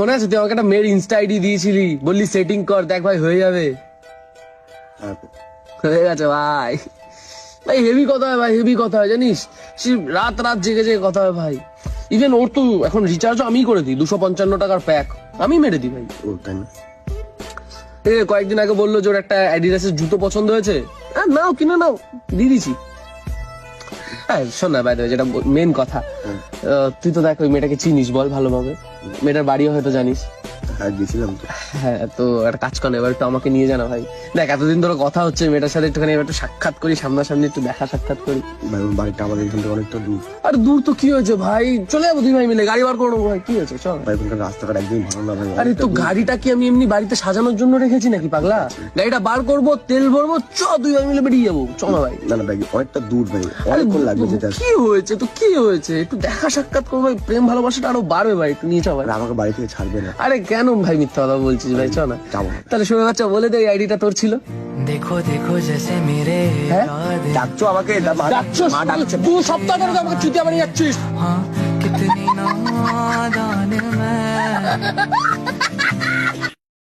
মনে আছে তুই আমাকে একটা মেয়ের ইনস্টা আইডি দিয়েছিলি, বললি সেটিং কর, দেখ ভাই হয়ে যাবে। হয়ে গেছে ভাই। ভাই হেভি কথা হয় ভাই, হেভি কথা হয় জানিস, সে রাত রাত জেগে জেগে কথা হয় ভাই। ইভেন ওর তো এখন রিচার্জও আমি করে দিই, 255 টাকার প্যাক আমি মেরে দিই ভাই। কয়েকদিন আগে বললো যে ওর একটা অ্যাডিডাসের জুতো পছন্দ হয়েছে, নাও কিনে নাও, দিয়ে দিছি। হ্যাঁ শোন না, বাইরে যেটা মেন কথা, তুই তো দেখ ওই মেয়েটাকে চিনিস বল ভালোভাবে, মেয়েটার বাড়িও হয়তো জানিস। হ্যাঁ তো একটা কাজ কর, এবার একটু আমাকে নিয়ে জানা ভাই। দেখ এতদিন ধরে কথা হচ্ছে মেয়েটার সাথে, একটুখানি এবার একটু সাক্ষাৎ করি, সামনাসামনি একটু দেখা সাক্ষাৎ করি। বাড়িটা আমাদের এখান থেকে অনেকটা দূর। আর দূর তো কি হয়েছে ভাই, চলে যাবো দুই ভাই মিলে, গাড়ি বার করবো ভাই, কি হয়েছে চল। রাস্তাঘাট একদম ভালো না ভাই। আরে তো গাড়িটা কি আমি এমনি বাড়িতে সাজানোর জন্য রেখেছি নাকি পাগলা? গাড়িটা বার করবো, তেল ভরবো, চ দুই ভাই মিলে বেরিয়ে যাবো, চ না ভাই। না না ভাই অনেকটা দূর ভাই, অনেকক্ষণ লাগবে যেতে। কি হয়েছে তো, কি হয়েছে, একটু দেখা সাক্ষাৎ করবো ভাই, প্রেম ভালোবাসাটা আরো বাড়বে ভাই, একটু নিয়ে যাও ভাই। আমাকে বাড়ি থেকে ছাড়বে না। আরে কেন ভাই মিথ্যা কথা বলছিস ভাই, চ না। যাবো। তাহলে শুনে বাচ্চা বলে দে, আইডিটা তোর ছিল। देखो देखो जैसे मेरे ডাকছো আমাকে? দু সপ্তাহ ধরে আমাকে চুতিয়া বানিয়ে যাচ্ছিস। हाँ कितनी नादान मैं